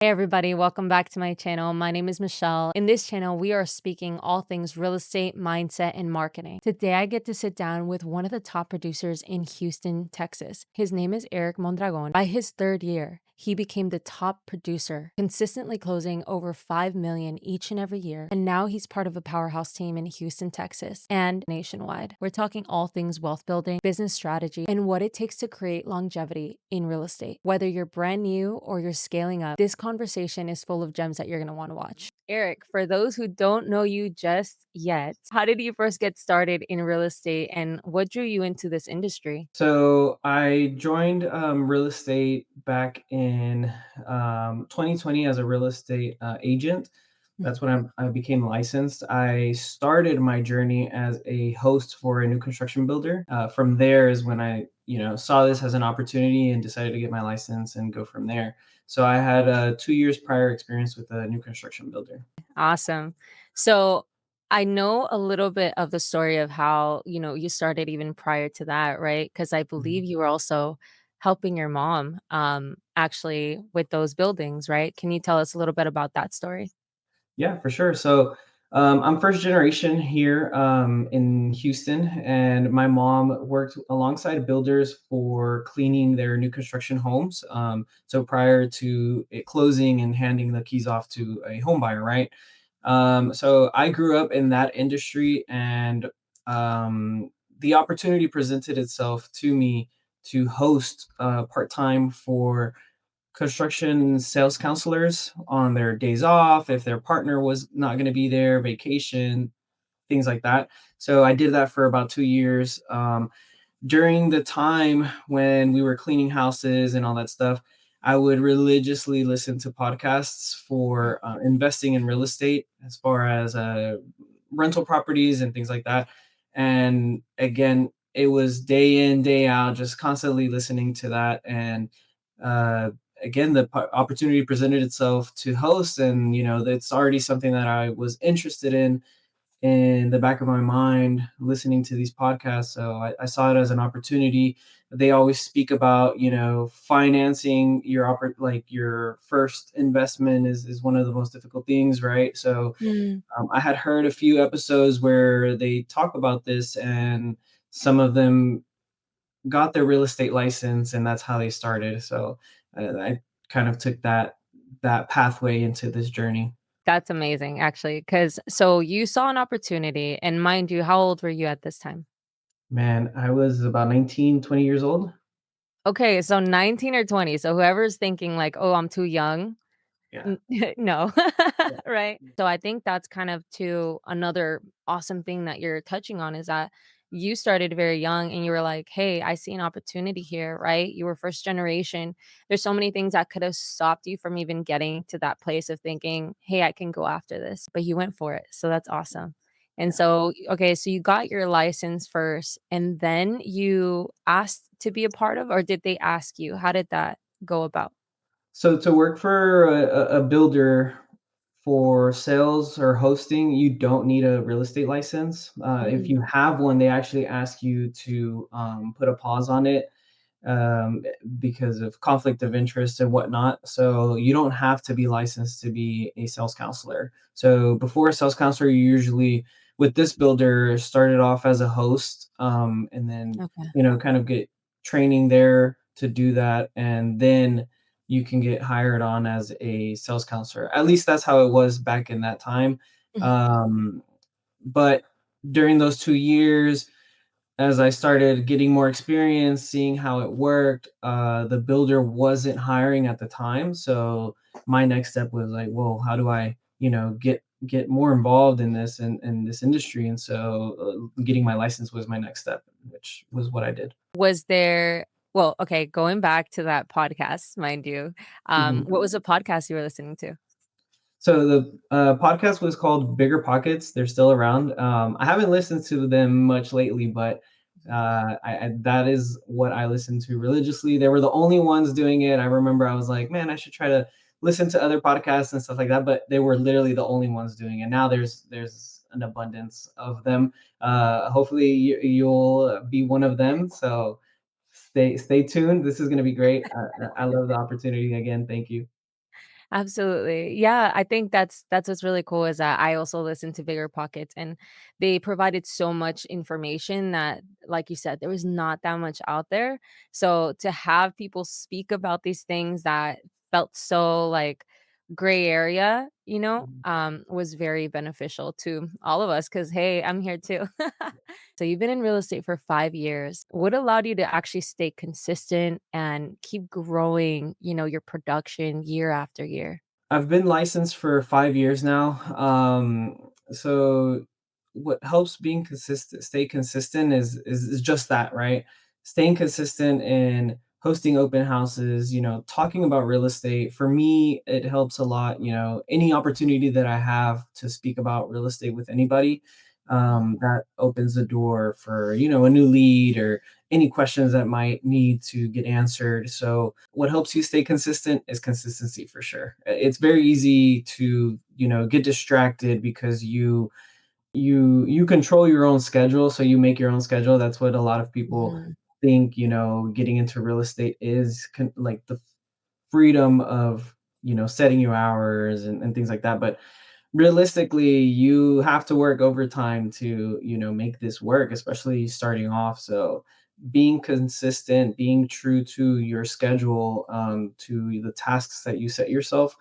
Hey everybody, welcome back to my channel. My name is Michelle. In this channel, we are speaking all things real estate, mindset, and marketing. Today, I get to sit down with one of the top producers in Houston, Texas. His name is Eric Mondragon. By his third year, he became the top producer, consistently closing over 5 million each and every year. And now he's part of a powerhouse team in Houston, Texas, and nationwide. We're talking all things wealth building, business strategy, and what it takes to create longevity in real estate. Whether you're brand new or you're scaling up, this conversation is full of gems that you're going to want to watch. Eric, for those who don't know you just yet, how did you first get started in real estate and what drew you into this industry? So I joined real estate back in 2020 as a real estate agent. That's when I became licensed. I started my journey as a host for a new construction builder. From there is when I, saw this as an opportunity and decided to get my license and go from there. So I had a 2 years prior experience with a new construction builder. Awesome. So I know a little bit of the story of how, you started even prior to that, right? Because I believe Mhm. you were also helping your mom actually with those buildings, right? Can you tell us a little bit about that story? Yeah, for sure. So I'm first generation here in Houston, and my mom worked alongside builders for cleaning their new construction homes. So prior to it closing and handing the keys off to a home buyer, right? So I grew up in that industry, and the opportunity presented itself to me to host part time for construction sales counselors on their days off, if their partner was not going to be there, vacation, things like that. So I did that for about 2 years. During the time when we were cleaning houses and all that stuff, I would religiously listen to podcasts for investing in real estate, as far as rental properties and things like that. And again, it was day in, day out, just constantly listening to that. And uh, again, the opportunity presented itself to host, and that's already something that I was interested in the back of my mind listening to these podcasts. So I saw it as an opportunity. They always speak about, financing your like your first investment is one of the most difficult things, right? So Mm. I had heard a few episodes where they talk about this, and some of them got their real estate license, and that's how they started. So I kind of took that pathway into this journey. That's amazing, actually. Cause so you saw an opportunity, and mind you, how old were you at this time? Man, I was about 19, 20 years old. Okay, so 19 or 20. So whoever's thinking like, "Oh, I'm too young." Yeah. N no, Yeah. right? So I think that's kind of too another awesome thing that you're touching on is that you started very young and you were like, "Hey, I see an opportunity here," right? You were first generation. There's so many things that could have stopped you from even getting to that place of thinking, "Hey, I can go after this," but you went for it. So that's awesome. And Yeah. so, okay, so you got your license first and then you asked to be a part of, or did they ask you? How did that go about? So to work for a builder for sales or hosting, you don't need a real estate license. If Mm. you have one, they actually ask you to put a pause on it um, because of conflict of interest and whatnot. So you don't have to be licensed to be a sales counselor. So before a sales counselor, you usually, with this builder, started off as a host, and then Okay. kind of get training there to do that, and then you can get hired on as a sales counselor. At least that's how it was back in that time. Mhm. Um, but during those 2 years, as I started getting more experience, seeing how it worked, the builder wasn't hiring at the time. So my next step was like, well, how do I, get more involved in this and in this industry? And so getting my license was my next step, which was what I did. Was there well, okay, going back to that podcast, mind you, Mhm. what was the podcast you were listening to? So the podcast was called Bigger Pockets. They're still around. I haven't listened to them much lately, but that is what I listened to religiously. They were the only ones doing it. I remember I was like, man, I should try to listen to other podcasts and stuff like that. But they were literally the only ones doing it. Now there's an abundance of them. Hopefully you'll be one of them. So stay tuned. This is going to be great. I love the opportunity again. Thank you. Absolutely. Yeah, I think that's what's really cool is that I also listen to Bigger Pockets, and they provided so much information that, like you said, there was not that much out there. So to have people speak about these things that felt so like gray area, was very beneficial to all of us because hey, I'm here too. So you've been in real estate for 5 years. What allowed you to actually stay consistent and keep growing, your production year after year? I've been licensed for 5 years now. So what helps being consistent stay consistent is just that, right? Staying consistent in hosting open houses, talking about real estate. For me, it helps a lot, any opportunity that I have to speak about real estate with anybody, that opens the door for, a new lead or any questions that might need to get answered. So what helps you stay consistent is consistency for sure. It's very easy to, get distracted because you control your own schedule, so you make your own schedule. That's what a lot of people Mhm. think, getting into real estate is like the freedom of, setting your hours and things like that. But realistically, you have to work overtime to, make this work, especially starting off. So being consistent, being true to your schedule, to the tasks that you set yourself,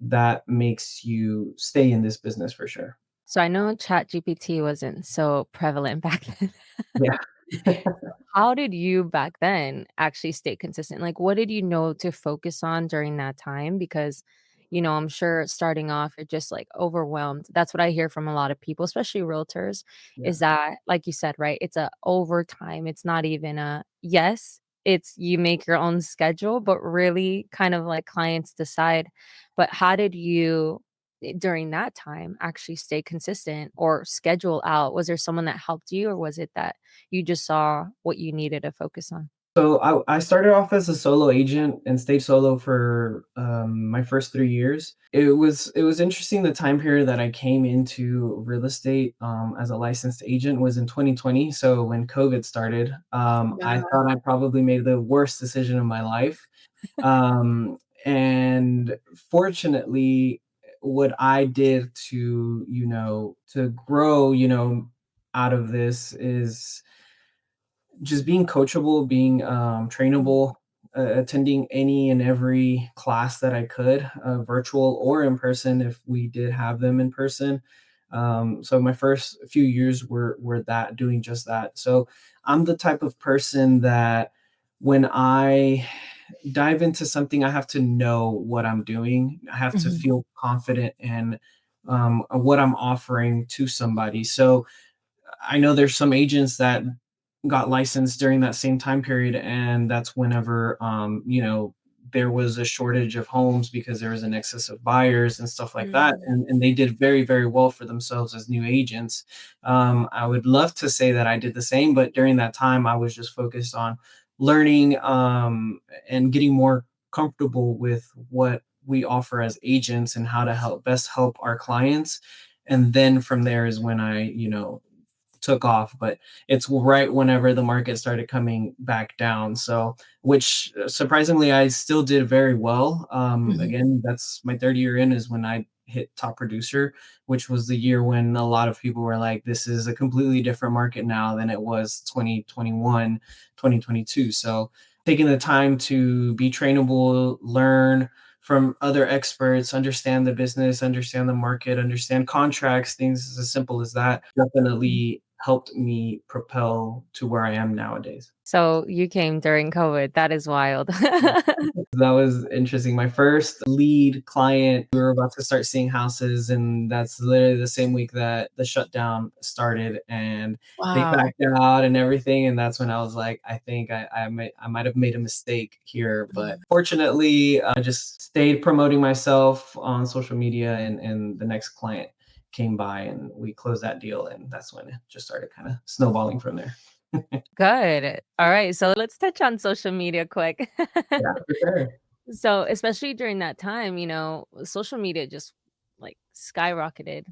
that makes you stay in this business for sure. So I know ChatGPT wasn't so prevalent back then. Yeah. How did you back then actually stay consistent? Like, what did you know to focus on during that time? Because, I'm sure starting off, you're just like overwhelmed. That's what I hear from a lot of people, especially realtors, Yeah. is that, like you said, right? It's a overtime. It's not even a yes, it's you make your own schedule, but really kind of like clients decide. But how did you, during that time, actually stay consistent or schedule out? Was there someone that helped you, or was it that you just saw what you needed to focus on? So I started off as a solo agent and stayed solo for my first 3 years. It was interesting. The time period that I came into real estate as a licensed agent was in 2020. So when COVID started, I Wow. thought I probably made the worst decision of my life. And fortunately, what I did to to grow out of this is just being coachable, being Mhm, trainable, attending any and every class that I could, virtual or in person if we did have them in person. So my first few years were that doing just that. So I'm the type of person that when I dive into something, I have to know what I'm doing. I have to mhm, feel confident in what I'm offering to somebody. So I know there's some agents that got licensed during that same time period, and that's whenever there was a shortage of homes because there was an excess of buyers and stuff like that, mm, and they did very very well for themselves as new agents. I would love to say that I did the same, but during that time I was just focused on learning, and getting more comfortable with what we offer as agents and how to help our clients. And then from there is when I took off, but it's right whenever the market started coming back down. So, which surprisingly, I still did very well. mhm, Again, that's my third year in is when I hit top producer, which was the year when a lot of people were like, this is a completely different market now than it was 2021, 2022. So, taking the time to be trainable, learn from other experts, understand the business, understand the market, understand contracts, things as simple as that mhm. definitely helped me propel to where I am nowadays. So you came during COVID, that is wild. That was interesting. My first lead client, we were about to start seeing houses, and that's literally the same week that the shutdown started, and they Wow. backed out and everything. And that's when I was like, I think I might have made a mistake here. But Mhm. fortunately, I just stayed promoting myself on social media, and the next client came by, and we closed that deal, and that's when it just started kind of snowballing from there. Good. Alright, so let's touch on social media quick. Yeah, for sure. So, especially during that time, social media just, like, skyrocketed.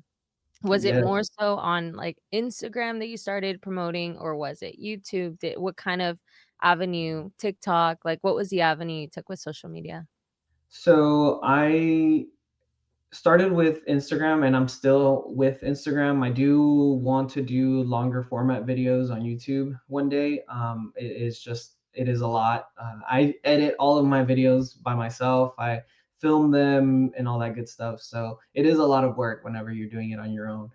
Was it Yeah. more so on, like, Instagram that you started promoting, or was it YouTube? What kind of avenue TikTok? Like, what was the avenue you took with social media? So I started with Instagram and I'm still with Instagram. I do want to do longer format videos on YouTube one day. It is a lot. I edit all of my videos by myself. I film them and all that good stuff. So it is a lot of work whenever you're doing it on your own.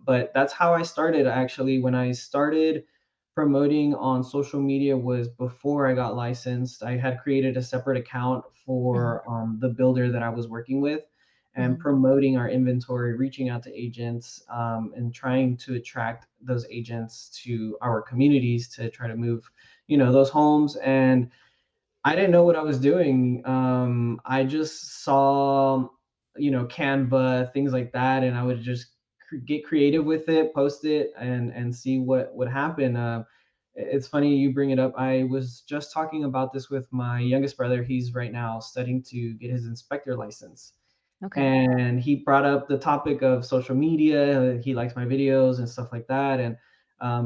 But that's how I started actually. When I started promoting on social media was before I got licensed. I had created a separate account Mhm, for the builder that I was working with and mhm, promoting our inventory, reaching out to agents, and trying to attract those agents to our communities to try to move, those homes. And I didn't know what I was doing. I just saw, Canva, things like that, and I would just get creative with it, post it, and see what would happen. It's funny you bring it up. I was just talking about this with my youngest brother. He's right now studying to get his inspector license, okay, and he brought up the topic of social media. He likes my videos and stuff like that, and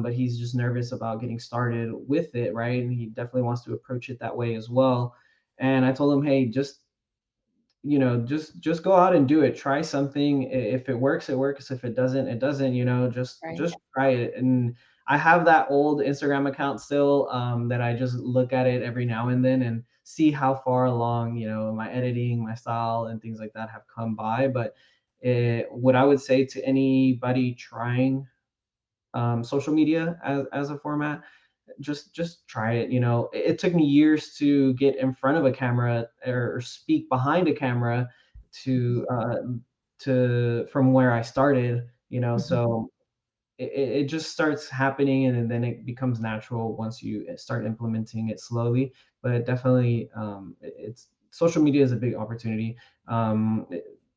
but he's just nervous about getting started with it, right? And he definitely wants to approach it that way as well. And I told him, hey, just go out and do it. Try something. If it works, it works. If it doesn't, it doesn't. right. Just try it. And I have that old Instagram account still, that I just look at it every now and then and see how far along, my editing, my style, and things like that have come by. But what I would say to anybody trying social media as a format, just try it. It took me years to get in front of a camera or speak behind a camera Mhm, to from where I started. mhm. So it just starts happening, and then it becomes natural once you start implementing it slowly. But it definitely, it's social media is a big opportunity.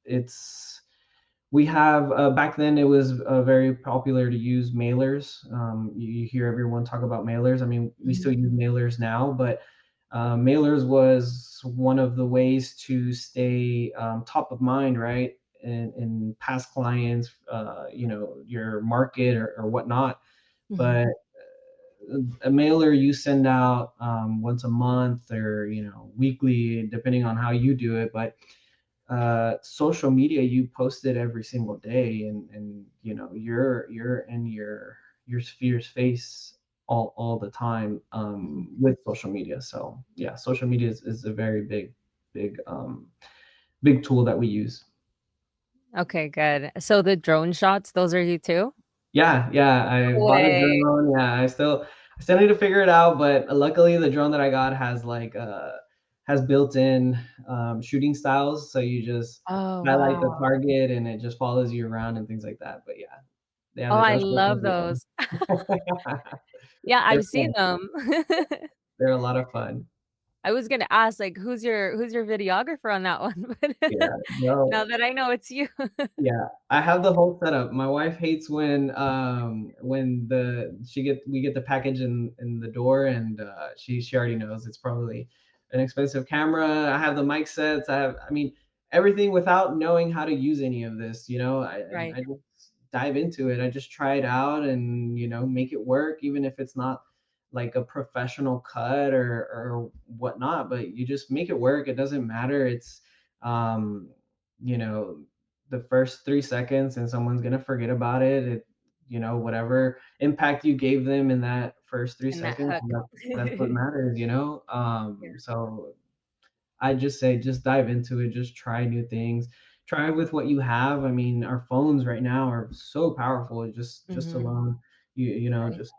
It's We have, back then it was very popular to use mailers. You hear everyone talk about mailers. I mean, we still Mhm, use mailers now, but mailers was one of the ways to stay top of mind, right? And past clients, your market or whatnot. mhm. But a mailer you send out once a month or weekly, depending on how you do it. But social media, you post it every single day, and you're in your sphere's face all the time, Mhm. with social media. So yeah, social media is a very big tool that we use. Okay, good. So the drone shots, those are you too? Yeah, yeah, I No bought a way. drone. Yeah, I still need to figure it out, but luckily the drone that I got has like has built-in shooting styles, so you just Oh, highlight the wow. target and it just follows you around and things like that. But yeah, Oh, the I drone shots are love really fun. those. Yeah, They're I've seen fun. them. They're a lot of fun. I was gonna ask, like, who's your videographer on that one? But Yeah, no. now that I know it's you. Yeah, I have the whole setup. My wife hates when the she get we get the package in the door, and she already knows it's probably an expensive camera. I have the mic sets. I mean everything without knowing how to use any of this. Right. I just dive into it. I just try it out and make it work, even if it's not like a professional cut or whatnot. But you just make it work. It doesn't matter. It's um you know the first 3 seconds and someone's gonna forget about it. Whatever impact you gave them in that first three And that seconds, hook. that's what matters. Yeah. So I just say just dive into it, just try new things. Try with what you have. I mean, our phones right now are so powerful. Just Mhm. alone, Right. just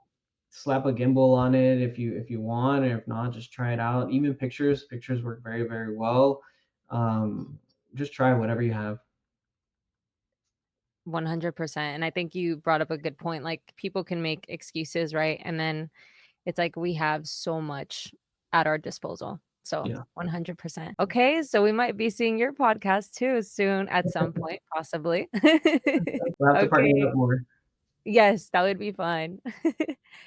slap a gimbal on it if you want, or if not, just try it out. Even pictures work very, very well. Just try whatever you have. 100%, and I think you brought up a good point, like, people can make excuses, right? And then it's like we have so much at our disposal. So, Yeah. 100%. Okay, so we might be seeing your podcast too soon at some point, possibly. We'll have to partner Okay. up more. Yes, that would be fun.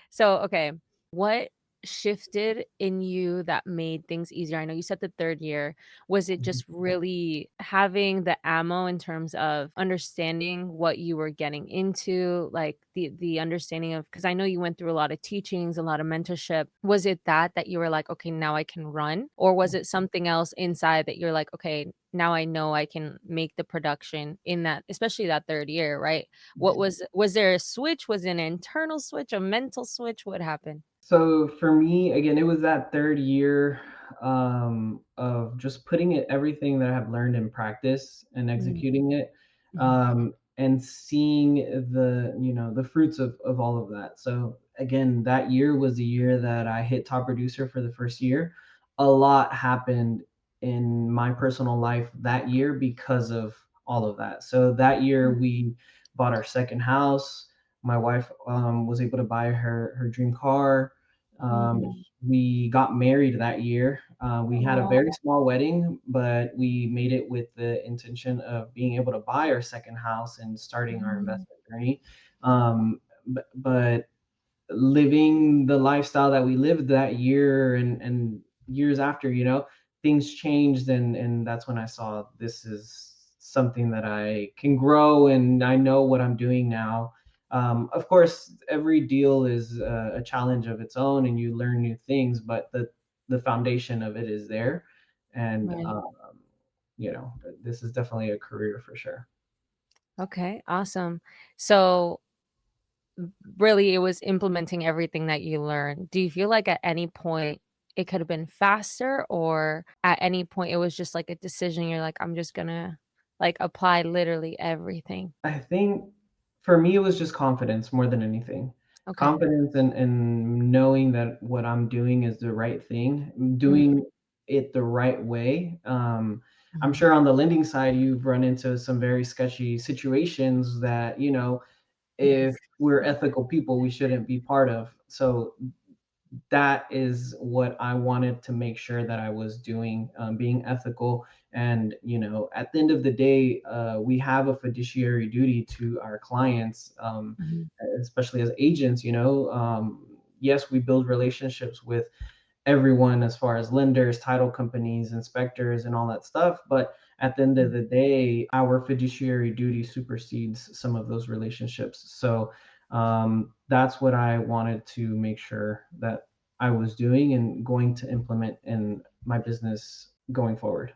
So, okay, what shifted in you that made things easier? I know you said the 3rd year. Was it Mhm. just really having the ammo in terms of understanding what you were getting into, like, the understanding of, because I know you went through a lot of teachings, a lot of mentorship. Was it that you were like, "Okay, now I can run?" Or was it something else inside that you're like, "Okay, now I know I can make the production in that," especially that 3rd year, right? What was there a switch? Was it an internal switch, a mental switch? What happened? So for me, again, it was that 3rd year, of just putting it everything that I have learned in practice and Mm, executing it, mhm, and seeing the fruits of all of that. So again, that year was the year that I hit top producer for the first year. A lot happened in my personal life that year because of all of that. So that year mm, we bought our second house. My wife was able to buy her dream car. um, mhm. we got married that year. We had a very Oh, small wedding, but we made it with the intention of being able to buy our second house and starting our mm, investment journey. But living the lifestyle that we lived that year and years after, things changed, and that's when I saw this is something that I can grow, and I know what I'm doing now. Of course, every deal is a challenge of its own, and you learn new things, but the foundation of it is there, and right. you know, this is definitely a career for sure. Okay, awesome. So, really, it was implementing everything that you learned. Do you feel like at any point it could have been faster, or at any point it was just like a decision, you're like, "I'm just gonna, like, apply literally everything." I think for me, it was just confidence more than anything. Okay. Confidence and knowing that what I'm doing is the right thing, Mm, doing it the right way. I'm mhm. sure on the lending side, you've run into some very sketchy situations that, if Yes. we're ethical people, we shouldn't be part of. So that is what I wanted to make sure that I was doing, being ethical. And, at the end of the day, we have a fiduciary duty to our clients, Mhm, especially as agents. Yes, we build relationships with everyone as far as lenders, title companies, inspectors, and all that stuff. But at the end of mm. the day, our fiduciary duty supersedes some of those relationships. So that's what I wanted to make sure that I was doing and going to implement in my business going forward.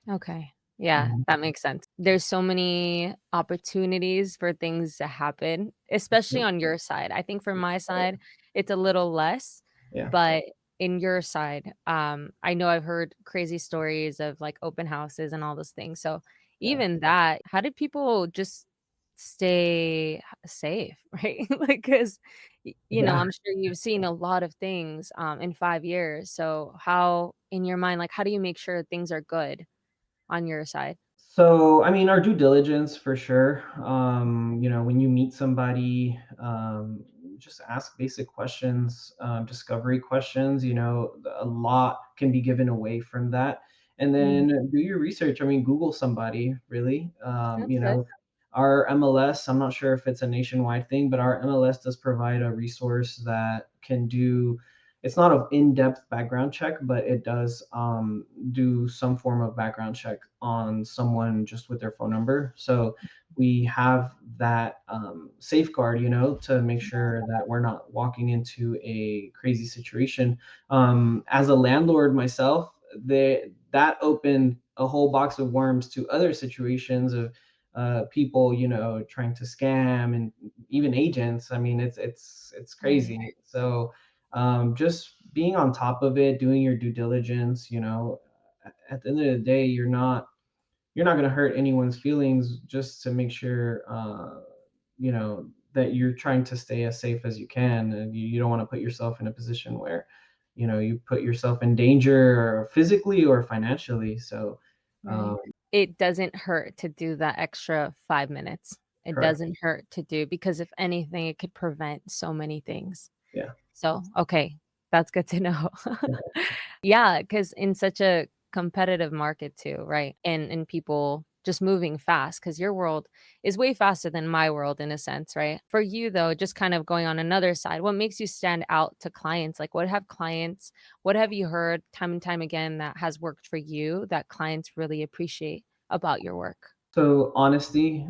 Okay. Yeah, Mhm. that makes sense. There's so many opportunities for things to happen, especially Yep. on your side. I think from my side, it's a little less, Yeah. but in your side, I know I've heard crazy stories of like open houses and all those things. So Yeah. even that, how did people just stay safe, right? Like, because Yeah. I'm sure you've seen a lot of things in 5 years. So how, in your mind, like, how do you make sure things are good on your side? So, I mean, our due diligence for sure. When you meet somebody, just ask basic questions, discovery questions. A lot can be given away from that. And Mm, then do your research. I mean, Google somebody, really. that's good. Our MLS, I'm not sure if it's a nationwide thing, but our MLS does provide a resource that can do, it's not an in-depth background check, but it does do some form of background check on someone just with their phone number. So we have that safeguard, to make sure that we're not walking into a crazy situation. As a landlord myself, that opened a whole box of worms to other situations of people, trying to scam, and even agents. I mean, it's Right, crazy. So just being on top of it, doing your due diligence. At the end of the day, you're not going to hurt anyone's feelings, just to make sure that you're trying to stay as safe as you can, and you don't want to put yourself in a position where you put yourself in danger, or physically or financially. So right. um, It doesn't hurt to do that extra 5 minutes. It correct. doesn't hurt to do, because if anything, it could prevent so many things. Yeah. So, okay, that's good to know. Yeah, because in such a competitive market too, right? And people just moving fast because your world is way faster than my world in a sense, right? For you though, just kind of going on another side, what makes you stand out to clients? Like what have you heard time and time again that has worked for you that clients really appreciate about your work? So honesty,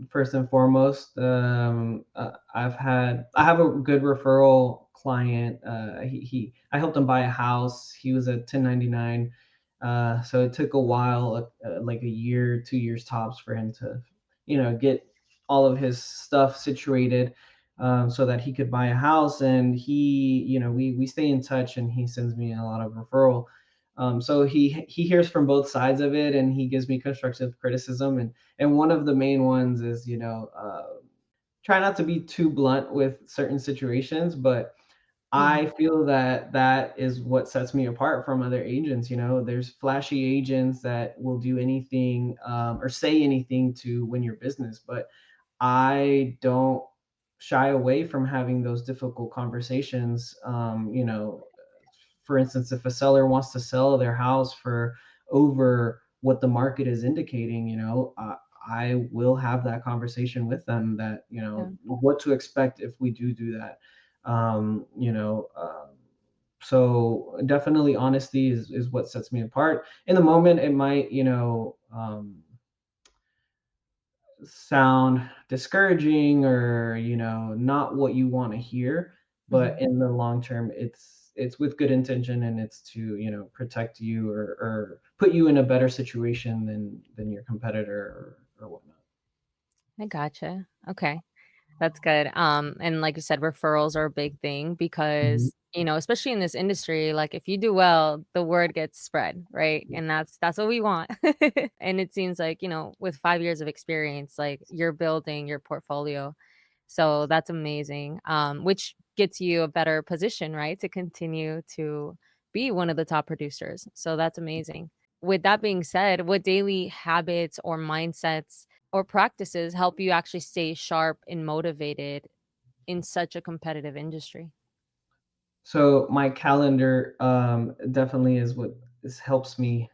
first and foremost. I have a good referral client. I helped him buy a house. He was a 1099. So it took a while, like a year, 2 years tops, for him to, get all of his stuff situated, so that he could buy a house. And we stay in touch, and he sends me a lot of referral. So he hears from both sides of it, and he gives me constructive criticism. And one of the main ones is, try not to be too blunt with certain situations, but I Mhm. feel that that is what sets me apart from other agents. There's flashy agents that will do anything, or say anything to win your business, but I don't shy away from having those difficult conversations. For instance, if a seller wants to sell their house for over what the market is indicating, I will have that conversation with them, that, Yeah. what to expect if we do that. Um, you know, um, so definitely honesty is what sets me apart. In the moment, it might, sound discouraging, or not what you want to hear, but Mhm. in the long term, it's with good intention, and it's to, protect you, or put you in a better situation than your competitor, or whatnot. I gotcha. Okay. That's good. And like you said, referrals are a big thing Mhm. because, especially in this industry, like if you do well, the word gets spread, right? And that's what we want. And it seems like, with 5 years of experience, like you're building your portfolio. So that's amazing. Which gets you a better position, right? To continue to be one of the top producers. So that's amazing. With that being said, what daily habits or mindsets or practices help you actually stay sharp and motivated in such a competitive industry? So my calendar, definitely is what helps me,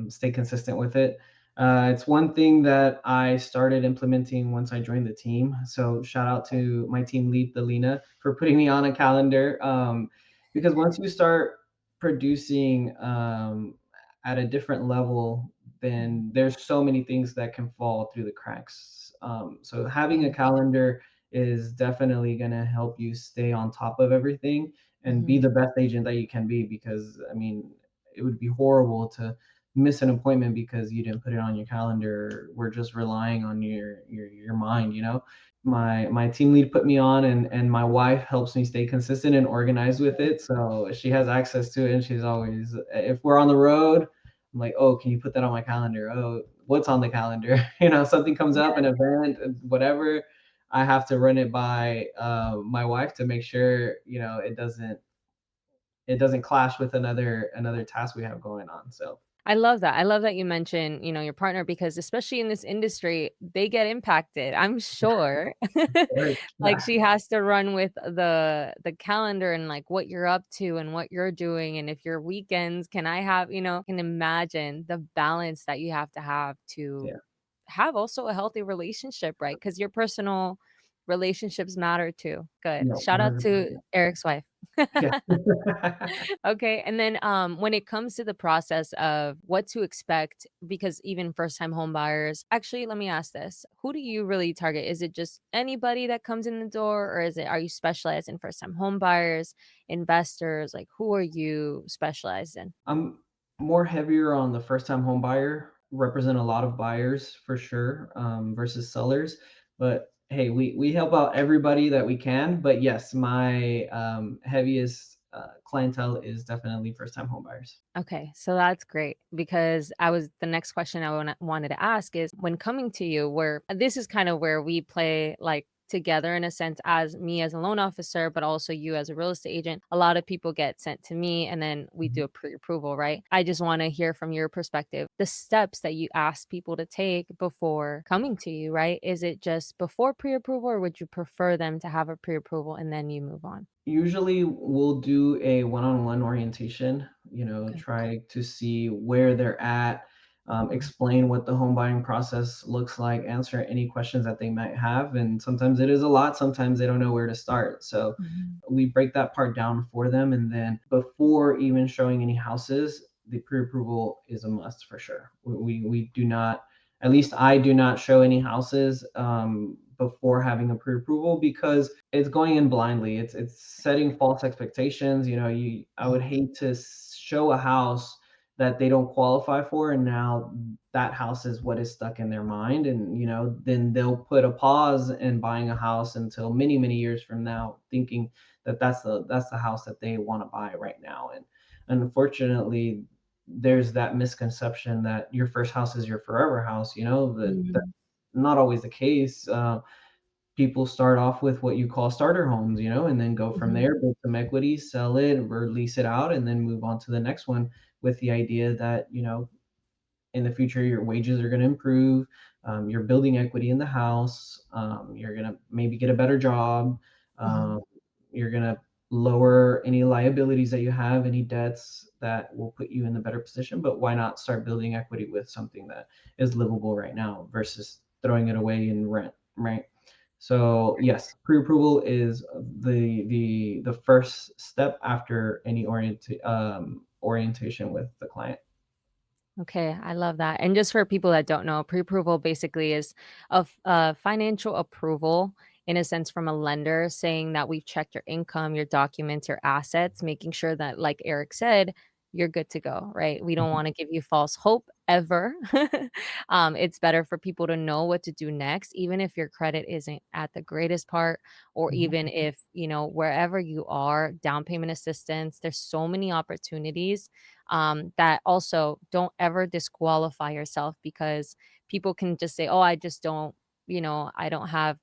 stay consistent with it. It's one thing that I started implementing once I joined the team. So shout out to my team lead, Delina, for putting me on a calendar. Because once you start producing, at a different level, Mhm. then there's so many things that can fall through the cracks. So having Yeah. a calendar is definitely going to help you stay on top of everything, and be Mhm. the best agent that you can be. Because I mean, it would be horrible to miss an appointment because you didn't put it on your calendar. We're just relying on your mind. My team lead put me on, and my wife helps me stay consistent and organized with it, so she has access to it. And she's always, if we're on the road, I'm like, oh, can you put that on my calendar? Oh, what's on the calendar? Something comes up, an event, whatever. I have to run it by, my wife, to make sure, it doesn't clash with another task we have going on. So I love that. I love that you mentioned, your partner because especially in this industry, they get impacted, I'm sure. right, Like, yeah, she has to run with the calendar and, like, what you're up to and what you're doing, and if your weekends can I have can imagine the balance that you have to yeah, have also a healthy relationship, right? Because your personal relationships matter too. Good. no, Shout out 100%. to Eric's wife. Yeah. Okay, and then, when it comes to the process of what to expect, because even first-time home buyers actually, let me ask this, who do you really target? Is it just anybody that comes in the door, or are you specialized in first-time home buyers, investors? Like, who are you specialized in? I'm more heavier on the first time home buyer, represent a lot of buyers for sure, versus sellers. But hey, we help out everybody that we can. But yes, my, heaviest, clientele is definitely first time home buyers. Okay, so that's great because I was the next question I wanted to ask is when coming to you, where this is kind of where we play like together in a sense as me as a loan officer, but also you as a real estate agent. A lot of people get sent to me and then we do Mhm. a pre approval, right? I just want to hear from your perspective the steps that you ask people to take before coming to you, right? Is it just before pre approval or would you prefer them to have a pre approval and then you move on? Usually we'll do a one-on-one orientation, Okay. try to see where they're at, explain what the home buying process looks like, answer any questions that they might have. And sometimes it is a lot, sometimes they don't know where to start. So Mhm. we break that part down for them. And then before even showing any houses, the pre-approval is a must for sure. We do not, at least I do not show any houses before having a pre-approval, because it's going in blindly. It's setting false expectations. You know, you I would hate to show a house that they don't qualify for, and now that house is what is stuck in their mind. And then they'll put a pause in buying a house until many years from now, thinking that that's the house that they want to buy right now. And unfortunately, there's that misconception that your first house is your forever house. That's Mhm. not always the case. People start off with what you call starter homes, and then go from Mhm. there, build some equity, sell it or lease it out, and then move on to the next one, with the idea that in the future your wages are going to improve. You're building equity in the house. You're going to maybe get a better job. Mhm. um, you're going to lower any liabilities that you have, any debts that will put you in a better position. But why not start building equity with something that is livable right now versus throwing it away in rent, right? So yes, pre-approval is the first step after any orientation with the client. Okay, I love that. And just for people that don't know, pre-approval basically is a financial approval in a sense from a lender saying that we've checked your income, your documents, your assets, making sure that, like Eric said, you're good to go, right? We don't want to give you false hope ever. It's better for people to know what to do next, even if your credit isn't at the greatest part, or Mhm. even if, wherever you are, down payment assistance, there's so many opportunities that also don't ever disqualify yourself because people can just say, "Oh, I just don't, I don't have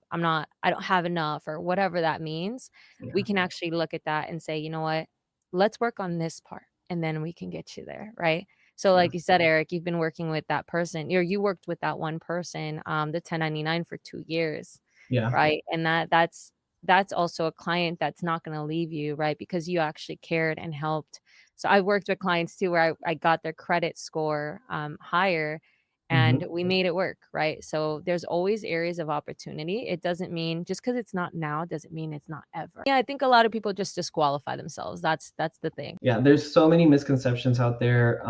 enough," or whatever that means. We Yeah. can actually look at that and say, "You know what? Let's work on this part and then we can get you there," right? So Yeah. like you said, Eric, you've been working with that person, or you worked with that one person, the 1099 for 2 years, Yeah. right? And that's also a client that's not gonna leave you, right? Because you actually cared and helped. So I worked with clients too where I got their credit score, higher, Mhm. and we made it work, right? So there's always areas of opportunity. It doesn't mean just because it's not now doesn't mean it's not ever. Yeah, I think a lot of people just disqualify themselves. That's the thing. Yeah, there's so many misconceptions out there.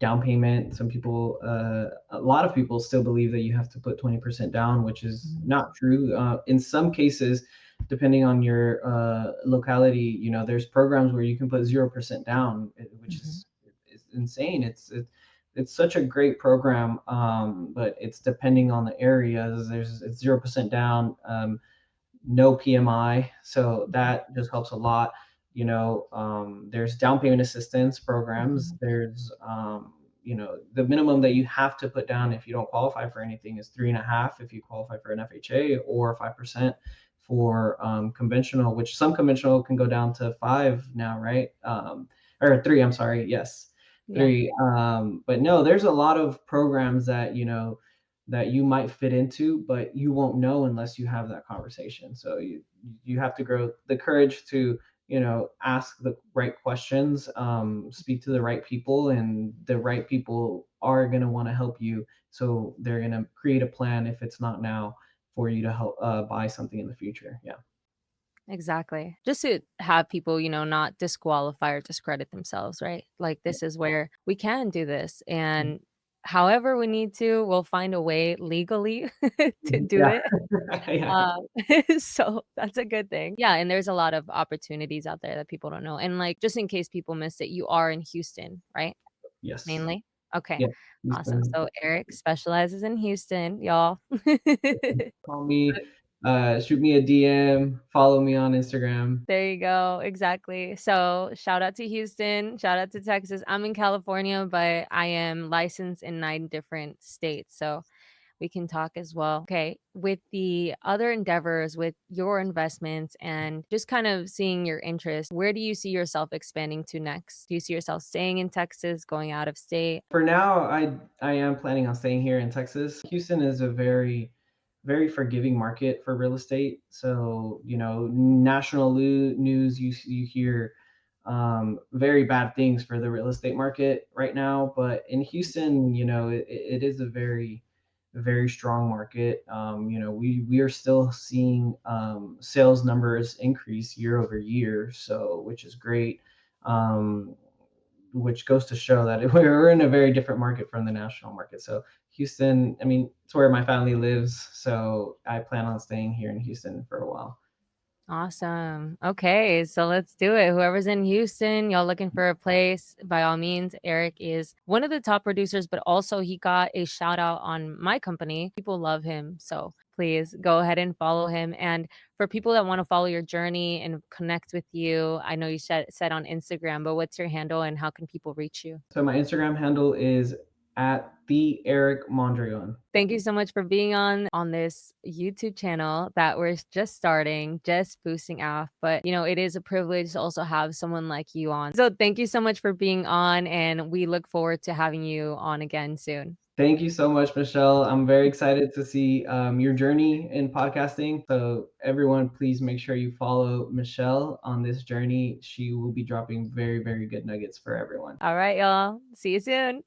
Down payment, a lot of people still believe that you have to put 20% down, which is Mhm, not true. In some cases, depending on your locality, there's programs where you can put 0% down, which mhm, is insane. It's such a great program, but it's depending on the areas. It's 0% down. No PMI, so mhm, that just helps a lot. There's down payment assistance programs. mhm, There's the minimum that you have to put down if you don't qualify for anything is 3.5 if you qualify for an FHA, or 5% for conventional, which some conventional can go down to 5 now, right? Or 3, I'm sorry, yes, yeah. 3. But no, there's a lot of programs that you might fit into, but you won't know unless you have that conversation. So you have to grow the courage to ask the right questions, speak to the right people, and the right people are going to want to help you. So they're going to create a plan, if it's not now, for you to help buy something in the future. Yeah. Exactly. Just to have people, not disqualify or discredit themselves, right? Like, Yeah. this is where we can do this. And however we need to, we'll find a way legally to do Yeah. it. Yeah. Um, so that's a good thing. Yeah. And there's a lot of opportunities out there that people don't know. And like, just in case people missed it, you are in Houston, right? Yes. Mainly? Okay. Yeah. Awesome. Houston. So Eric specializes in Houston, y'all. Call me, shoot me a DM, follow me on Instagram. There you go, exactly. So, shout out to Houston, shout out to Texas. I'm in California, but I am licensed in 9 different states, so we can talk as well. Okay, with the other endeavors, with your investments and just kind of seeing your interest, where do you see yourself expanding to next? Do you see yourself staying in Texas, going out of state? For now, I am planning on staying here in Texas. Houston is a very forgiving market for real estate. So, national news, you hear very bad things for the real estate market right now. But in Houston, it is a very strong market. We are still seeing sales numbers increase year over year, so which is great. Um, which goes to show that we're in a very different market from the national market. So Houston, I mean, it's where my family lives, so I plan on staying here in Houston for a while. Awesome. Okay, so let's do it. Whoever's in Houston, y'all looking for a place, by all means, Eric is one of the top producers, but also he got a shout out on my company. People love him. So please go ahead and follow him. And for people that want to follow your journey and connect with you, I know you said on Instagram, but what's your handle and how can people reach you? So my Instagram handle is at the Eric Mondragon. Thank you so much for being on this YouTube channel that we're just starting, just boosting off. But it is a privilege to also have someone like you on. So thank you so much for being on, and we look forward to having you on again soon. Thank you so much, Michelle. I'm very excited to see your journey in podcasting. So, everyone, please make sure you follow Michelle on this journey. She will be dropping very, very good nuggets for everyone. All right, y'all. See you soon.